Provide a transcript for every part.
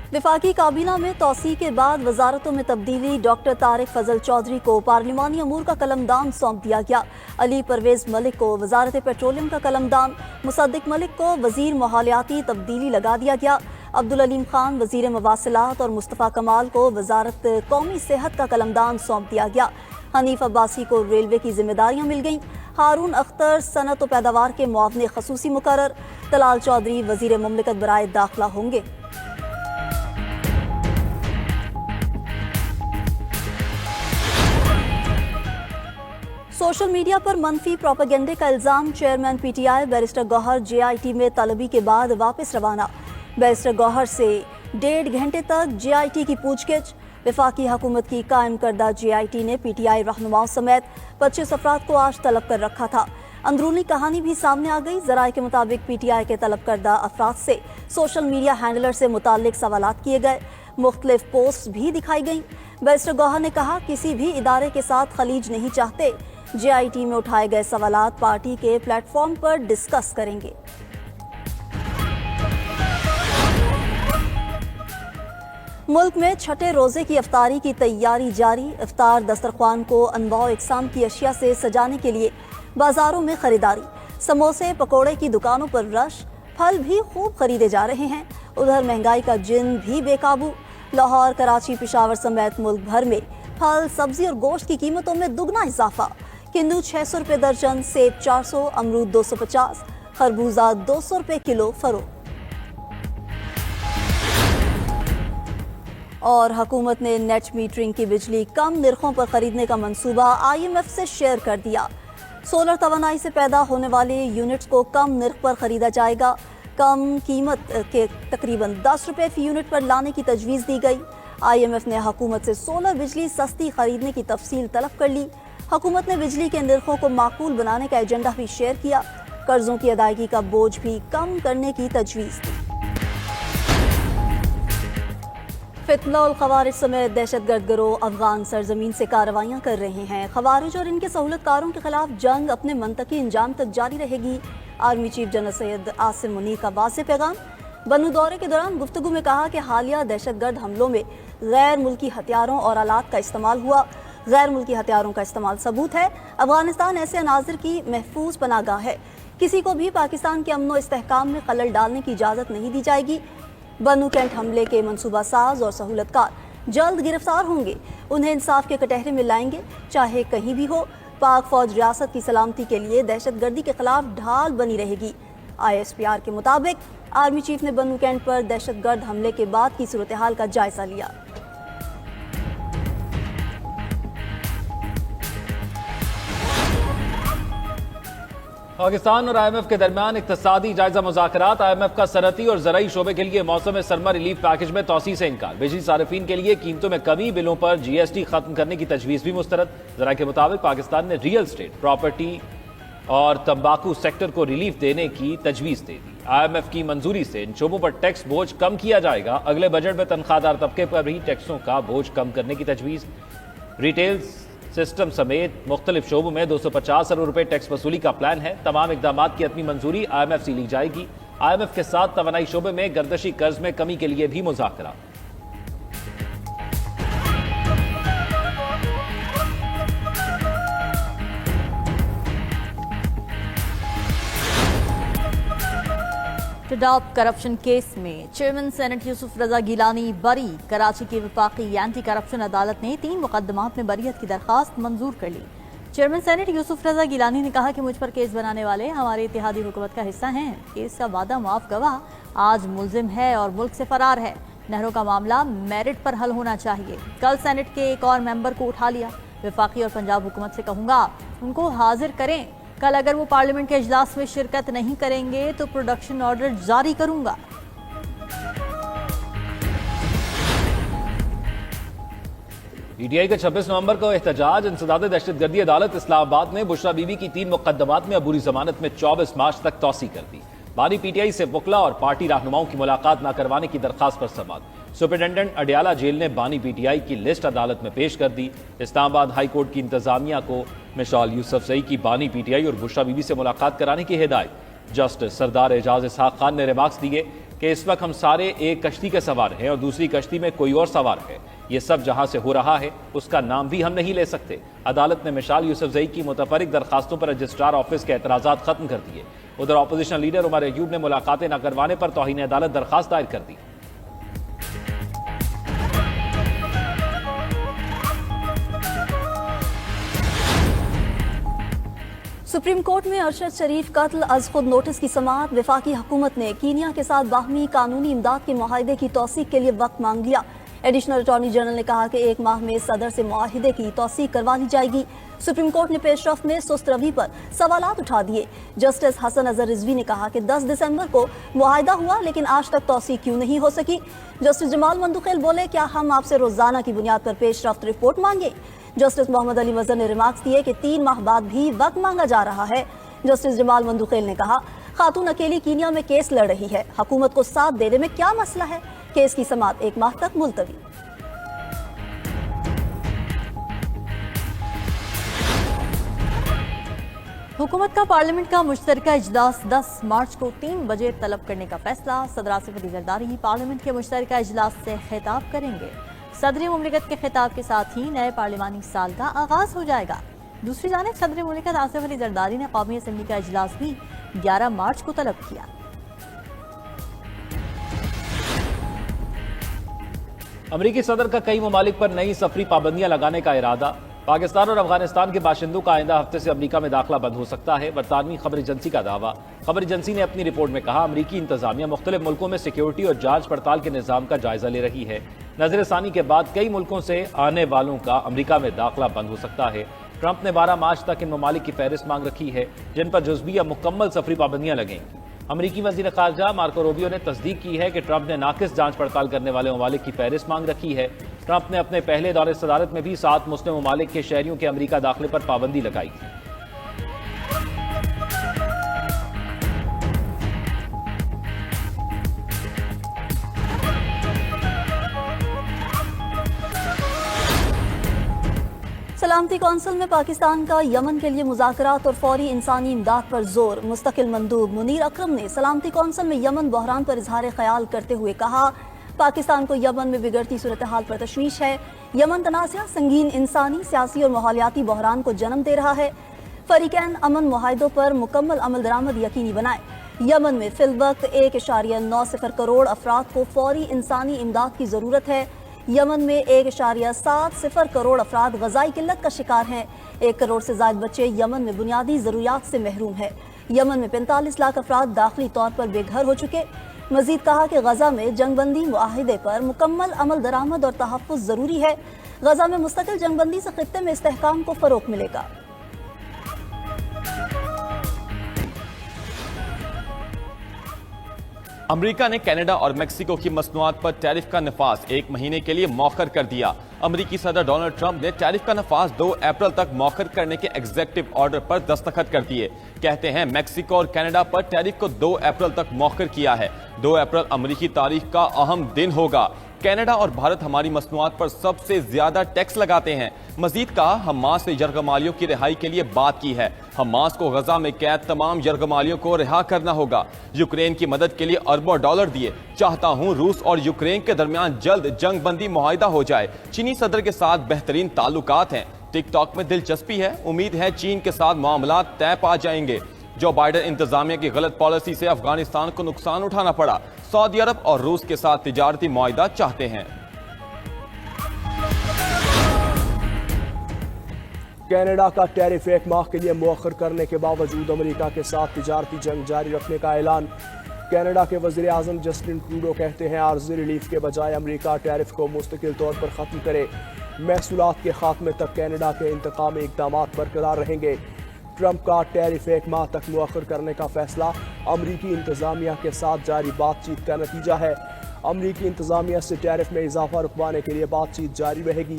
वफाकी काबीना में तोसी के बाद वजारतों में तब्दीली। डॉक्टर तारिक फजल चौधरी को पार्लिमानी अमूर का कलमदान सौंप दिया गया। अली परवेज मलिक को वजारत पेट्रोलियम का कलमदान, मुसद्दिक मलिक को वजीर माहौलियाती तब्दीली लगा दिया गया। अब्दुल अलीम खान वजीर मवासिलात और मुस्तफ़ा कमाल को वजारत कौमी सेहत का कलमदान सौंप दिया गया। हनीफ अब्बासी को रेलवे की जिम्मेदारियां मिल गईं। हारून अख्तर सनत व पैदावार के मुआवने खसूसी मुकर्रर। तलाल चौधरी वजीर मुमलिकत बराए दाखिला होंगे। सोशल मीडिया पर मनफी प्रोपेगेंडे का इल्जाम। Chairman PTI barrister Gohar JIT में तलबी के बाद वापस रवाना। बैरिस्टर गौहर से 1.5 घंटे तक जेआईटी की पूछगिछ। वफाकी हुकूमत की कायम करदा जेआईटी ने पीटीआई रहनुमाओं समेत 25 अफराद को आज तलब कर रखा था। अंदरूनी कहानी भी सामने आ गई। जराये के मुताबिक पीटीआई के तलब करदा अफराद से सोशल मीडिया हैंडलर से मुताल्लिक सवालात किए गए। मुख्तलिफ पोस्ट भी दिखाई गई। बैरिस्टर गौहर ने कहा, किसी भी इदारे के साथ खलीज नहीं चाहते। जेआईटी में उठाए गए सवालात पार्टी के प्लेटफॉर्म पर डिस्कस करेंगे। मुल्क में छठे रोजे की इफ्तारी की तैयारी जारी। इफ्तार दस्तरख्वान को अनवाओ इकसाम की अशिया से सजाने के लिए बाजारों में खरीदारी। समोसे पकोड़े की दुकानों पर रश। फल भी खूब खरीदे जा रहे हैं। उधर महंगाई का जिन भी बेकाबू। लाहौर, कराची, पेशावर समेत मुल्क भर में फल, सब्जी और गोश्त की कीमतों में दुगना इजाफा। किन्नू 600 रुपये दर्जन, सेब 400, अमरूद 250, खरबूजा 200 रुपये किलो फरोख्त। और हुकूमत ने नेट मीटरिंग की बिजली कम निर्खों पर खरीदने का मंसूबा IMF से शेयर कर दिया। सोलर तवानाई से पैदा होने वाले यूनिट्स को कम निर्ख पर खरीदा जाएगा। कम कीमत के तकरीबन 10 रुपये फी यूनिट पर लाने की तजवीज़ दी गई। IMF ने हुकूमत से सोलर बिजली सस्ती खरीदने की तफसील तलब कर ली। हुकूमत ने बिजली के निर्खों को माकूल बनाने का एजेंडा भी शेयर किया। कर्जों की अदायगी का बोझ भी कम करने की तजवीज़ दी। फितना और खवारिज समेत दहशतगर्द गिरोह अफगान सरजमीन से कार्रवाइयाँ कर रहे हैं। खवारिज और इनके सहूलतकारों के खिलाफ जंग अपने मंतकी अंजाम तक जारी रहेगी। Army chief general Syed Asim Munir का वाज़ेह पैगाम। बन्नू दौरे के दौरान गुफ्तगू में कहा कि हालिया दहशतगर्द हमलों में गैर मुल्की हथियारों और आलात का इस्तेमाल हुआ। गैर मुल्की हथियारों का इस्तेमाल सबूत है। अफगानिस्तान ऐसे अनाजिर की महफूज पनागाह है। किसी को भी पाकिस्तान के अमन व इस्तेहकाम में खलल डालने की इजाज़त नहीं दी जाएगी। बन्नू कैंट हमले के मंसूबा साज और सहूलतकार जल्द गिरफ्तार होंगे। उन्हें इंसाफ के कटहरे में लाएंगे, चाहे कहीं भी हो। पाक फौज रियासत की सलामती के लिए दहशतगर्दी के खिलाफ ढाल बनी रहेगी। ISPR के मुताबिक आर्मी चीफ ने बन्नू कैंट पर दहशतगर्द हमले के बाद की सूरत हाल का जायजा लिया। पाकिस्तान और IMF के दरमियान इक्तिसादी जायजा मुज़ाकरात। IMF का सनती और ज़राई शोबे के लिए मौसम सरमा रिलीफ पैकेज में तोसी से इनकार। बिजली सारिफीन के लिए कीमतों में कमी, बिलों पर GST खत्म करने की तजवीज़ भी मुस्तरद। ज़राए के मुताबिक पाकिस्तान ने रियल स्टेट, प्रॉपर्टी और तंबाकू सेक्टर को रिलीफ देने की तजवीज़ दे दी। IMF की मंजूरी से इन शोबों पर टैक्स बोझ कम किया जाएगा। अगले बजट में तनख्वाहदार तबके पर भी टैक्सों का बोझ कम करने की तजवीज़। रिटेल सिस्टम समेत मुख्तलिफ शोबों में 250 अरब रुपए टैक्स वसूली का प्लान है। तमाम इकदामात की हतमी मंजूरी IMF से ली जाएगी। IMF के साथ तवानाई शोबे में गर्दशी कर्ज में कमी के लिए भी मुज़ाकरा। टिडॉप करप्शन केस में चेयरमैन सेनेट यूसुफ रजा गिलानी बरी। कराची की वफाकी एंटी करप्शन अदालत ने 3 मुकदमात में बरीयत की दरखास्त मंजूर कर ली। चेयरमैन सेनेट यूसुफ रजा गिलानी ने कहा कि मुझ पर केस बनाने वाले हमारे इत्तेहादी हुकूमत का हिस्सा हैं। केस का वादा माफ गवाह आज मुल्जिम है और मुल्क से फरार है। नहरों का मामला मेरिट पर हल होना चाहिए। कल सेनेट के एक और मेंबर को उठा लिया। वफाकी और पंजाब हुकूमत से कहूँगा उनको हाजिर करें। कल अगर वो पार्लियामेंट के इजलास में शिरकत नहीं करेंगे तो प्रोडक्शन ऑर्डर जारी करूंगा। PTI का 26 नवंबर को एहतजाज। इंसदाद दहशतगर्दी अदालत इस्लामाबाद ने बुशरा बीबी की 3 मुकदमात में अबूरी जमानत में 24 मार्च तक तौसी कर दी। बानी PTI से वकला और पार्टी रहनुमाओं की मुलाकात न करवाने की दरखास्त पर समाअत। सुपरिटेंडेंट अडियाला जेल ने बानी PTI की लिस्ट अदालत में पेश कर दी। इस्लामाबाद हाई कोर्ट की इंतजामिया को मिसाल यूसुफजई की बानी PTI और बुशरा बीबी से मुलाकात कराने की हिदायत। जस्टिस सरदार एजाज इसहाक खान ने रिमार्क्स दिए। کہ اس وقت ہم سارے ایک کشتی کے سوار ہیں اور دوسری کشتی میں کوئی اور سوار ہے. یہ سب جہاں سے ہو رہا ہے اس کا نام بھی ہم نہیں لے سکتے. عدالت نے مشال یوسفزئی کی متفرق درخواستوں پر رجسٹرار آفس کے اعتراضات ختم کر دیے. ادھر اپوزیشن لیڈر عمر ایوب نے ملاقاتیں نہ کروانے پر توہین عدالت درخواست دائر کر دی. سپریم کورٹ میں ارشد شریف قتل از خود نوٹس کی سماعت. وفاقی حکومت نے کینیا کے ساتھ باہمی قانونی امداد کے معاہدے کی توثیق کے لیے وقت مانگ لیا. ایڈیشنل اٹارنی جنرل نے کہا کہ 1 ماہ میں صدر سے معاہدے کی توثیق کروا لی جائے گی. سپریم کورٹ نے پیش رفت میں سست روی پر سوالات اٹھا دیے. جسٹس حسن اظہر رضوی نے کہا کہ 10 دسمبر کو معاہدہ ہوا لیکن آج تک توثیق کیوں نہیں ہو سکی. جسٹس جمال مندوخیل بولے کیا ہم آپ سے روزانہ کی بنیاد پر پیش رفت رپورٹ مانگے. جسٹس محمد علی مظہر نے ریمارکس دیے کہ 3 ماہ بعد بھی وقت مانگا جا رہا ہے. جسٹس جمال مندوخیل نے کہا خاتون اکیلی کینیا میں کیس لڑ رہی ہے, حکومت کو ساتھ دینے میں کیا مسئلہ ہے. کیس کی سماعت 1 ماہ تک ملتوی. حکومت کا پارلیمنٹ کا مشترکہ اجلاس 10 مارچ کو 3 بجے طلب کرنے کا فیصلہ. صدر آصف علی زرداری پارلیمنٹ کے مشترکہ اجلاس سے خطاب کریں گے. صدر مملکت کے خطاب کے ساتھ ہی نئے پارلیمانی سال کا آغاز ہو جائے گا. دوسری جانب صدر مملکت آصف علی زرداری نے قومی اسمبلی کا اجلاس بھی 11 مارچ کو طلب کیا. امریکی صدر کا کئی ممالک پر نئی سفری پابندیاں لگانے کا ارادہ. پاکستان اور افغانستان کے باشندوں کا آئندہ ہفتے سے امریکہ میں داخلہ بند ہو سکتا ہے. برطانوی خبر ایجنسی کا دعویٰ. خبر ایجنسی نے اپنی رپورٹ میں کہا امریکی انتظامیہ مختلف ملکوں میں سیکیورٹی اور جانچ پڑتال کے نظام کا جائزہ لے رہی ہے. نظر ثانی کے بعد کئی ملکوں سے آنے والوں کا امریکہ میں داخلہ بند ہو سکتا ہے. ٹرمپ نے 12 مارچ تک ان ممالک کی فہرست مانگ رکھی ہے جن پر جزوی یا مکمل سفری پابندیاں لگیں گی. امریکی وزیر خارجہ مارکو روبیو نے تصدیق کی ہے کہ ٹرمپ نے ناقص جانچ پڑتال کرنے والے ممالک کی فہرست مانگ رکھی ہے. ٹرمپ نے اپنے پہلے دورے صدارت میں بھی 7 مسلم ممالک کے شہریوں کے امریکہ داخلے پر پابندی لگائی تھی. سلامتی کونسل میں پاکستان کا یمن کے لیے مذاکرات اور فوری انسانی امداد پر زور. مستقل مندوب منیر اکرم نے سلامتی کونسل میں یمن بحران پر اظہار خیال کرتے ہوئے کہا پاکستان کو یمن میں بگڑتی صورتحال پر تشویش ہے. یمن تنازعہ سنگین انسانی, سیاسی اور ماحولیاتی بحران کو جنم دے رہا ہے. فریقین امن معاہدوں پر مکمل عمل درآمد یقینی بنائیں. یمن میں فی الوقت 1.90 کروڑ افراد کو فوری انسانی امداد کی ضرورت ہے. یمن میں 1.70 کروڑ افراد غذائی قلت کا شکار ہیں. 1 کروڑ سے زائد بچے یمن میں بنیادی ضروریات سے محروم ہیں. یمن میں 45 لاکھ افراد داخلی طور پر بے گھر ہو چکے. مزید کہا کہ غزہ میں جنگ بندی معاہدے پر مکمل عمل درآمد اور تحفظ ضروری ہے. غزہ میں مستقل جنگ بندی سے خطے میں استحکام کو فروغ ملے گا. امریکہ نے کینیڈا اور میکسیکو کی مصنوعات پر ٹیرف کا نفاذ 1 مہینے کے لیے مؤخر کر دیا. امریکی صدر ڈونلڈ ٹرمپ نے ٹیرف کا نفاذ 2 اپریل تک مؤخر کرنے کے ایگزیکٹو آرڈر پر دستخط کر دیے. کہتے ہیں میکسیکو اور کینیڈا پر ٹیرف کو 2 اپریل تک مؤخر کیا ہے. 2 اپریل امریکی تاریخ کا اہم دن ہوگا. کینیڈا اور بھارت ہماری مصنوعات پر سب سے زیادہ ٹیکس لگاتے ہیں. مزید کہا حماس سے یرغمالیوں کی رہائی کے لیے بات کی ہے. حماس کو غزہ میں قید تمام یرغمالیوں کو رہا کرنا ہوگا. یوکرین کی مدد کے لیے اربوں ڈالر دیے. چاہتا ہوں روس اور یوکرین کے درمیان جلد جنگ بندی معاہدہ ہو جائے. چینی صدر کے ساتھ بہترین تعلقات ہیں. ٹک ٹاک میں دلچسپی ہے. امید ہے چین کے ساتھ معاملات طے پا جائیں گے. جو بائیڈن انتظامیہ کی غلط پالیسی سے افغانستان کو نقصان اٹھانا پڑا. سعودی عرب اور روس کے ساتھ تجارتی معاہدہ چاہتے ہیں. کینیڈا کا ٹیرف 1 ماہ کے لیے مؤخر کرنے کے باوجود امریکہ کے ساتھ تجارتی جنگ جاری رکھنے کا اعلان. کینیڈا کے وزیر اعظم جسٹن ٹروڈو کہتے ہیں عارضی ریلیف کے بجائے امریکہ ٹیرف کو مستقل طور پر ختم کرے. محصولات کے خاتمے تک کینیڈا کے انتقامی اقدامات برقرار رہیں گے. ٹرمپ کا ٹیرف 1 ماہ تک مؤخر کرنے کا فیصلہ امریکی انتظامیہ کے ساتھ جاری بات چیت کا نتیجہ ہے. امریکی انتظامیہ سے ٹیرف میں اضافہ رکوانے کے لیے بات چیت جاری رہے گی.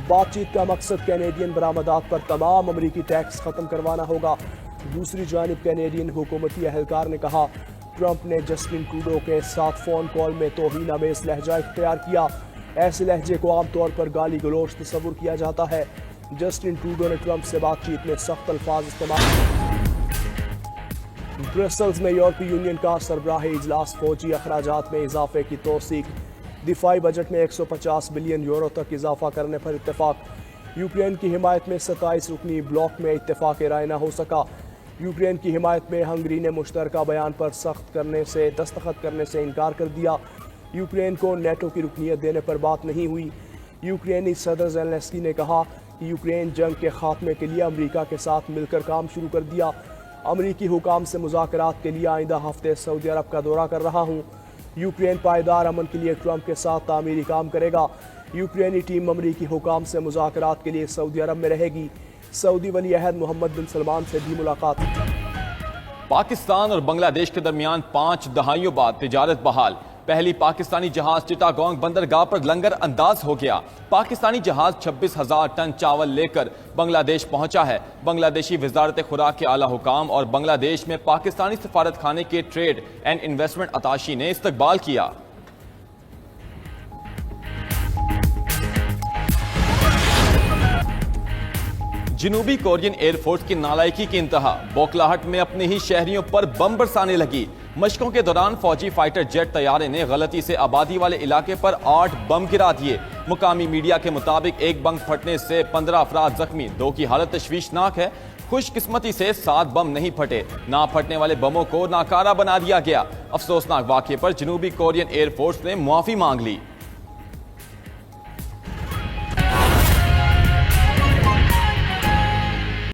بات چیت کا مقصد کینیڈین برآمدات پر تمام امریکی ٹیکس ختم کروانا ہوگا. دوسری جانب کینیڈین حکومتی اہلکار نے کہا ٹرمپ نے جسٹن ٹروڈو کے ساتھ فون کال میں توہین آمیز لہجہ اختیار کیا. ایسے لہجے کو عام طور پر گالی گلوچ تصور کیا جاتا ہے. جسٹن ٹروڈو نے ٹرمپ سے بات چیت میں سخت الفاظ استعمال. ब्रसल्स में यूरोपीय यूनियन का सरबराही इजलास, फौजी अखराजात में इजाफे की तौसीक, दिफाई बजट में 150 बिलियन यूरो तक इजाफा करने पर इत्तेफाक। यूक्रेन की हिमायत में 27 रुकनी ब्लॉक में इत्तेफाक राय न हो सका। यूक्रेन की हिमायत में हंगरी ने मुश्तरका बयान पर दस्तखत करने से इनकार कर दिया। यूक्रेन को नेटो की रुकनीत देने पर बात नहीं हुई। यूक्रेनी सदर ज़ेलेंस्की ने कहा कि यूक्रेन जंग के खात्मे के लिए अमेरिका के साथ मिलकर काम शुरू कर दिया। अमरीकी हुकाम से मुज़ाकरात के लिए आइंदा हफ्ते सऊदी अरब का दौरा कर रहा हूँ। यूक्रेन पायदार अमन के लिए ट्रंप के साथ तामीरी काम करेगा। यूक्रेनी टीम अमरीकी हुकाम से मुज़ाकरात के लिए सऊदी अरब में रहेगी। सऊदी वली अहद मोहम्मद बिन सलमान से भी मुलाकात। पाकिस्तान और बांग्लादेश के दरमियान 5 दहाइयों बाद तिजारत बहाल। पहली पाकिस्तानी जहाज चिटागोंग बंदरगाह पर लंगर अंदाज हो गया। पाकिस्तानी जहाज 26,000 टन चावल लेकर बांग्लादेश पहुंचा है। बांग्लादेशी वजारत खुराक के आला हुकाम और बांग्लादेश में पाकिस्तानी सफारत खाने के ट्रेड एंड इन्वेस्टमेंट अताशी ने इस्तकबाल किया। जनूबी कोरियन एयरफोर्स की नालायकी की इंतहा, बौखलाहट में अपने ही शहरियों पर बम बरसाने लगी। मशकों के दौरान फौजी फाइटर जेट तैयारे ने गलती से आबादी वाले इलाके पर 8 बम गिरा दिए। मुकामी मीडिया के मुताबिक एक बम फटने से 15 अफराद जख्मी, 2 की हालत तशवीशनाक है। खुशकिस्मती से 7 बम नहीं फटे। ना फटने वाले बमों को नाकारा बना दिया गया। अफसोसनाक वाक़े पर जनूबी कोरियन एयरफोर्स ने मुआफी मांग ली।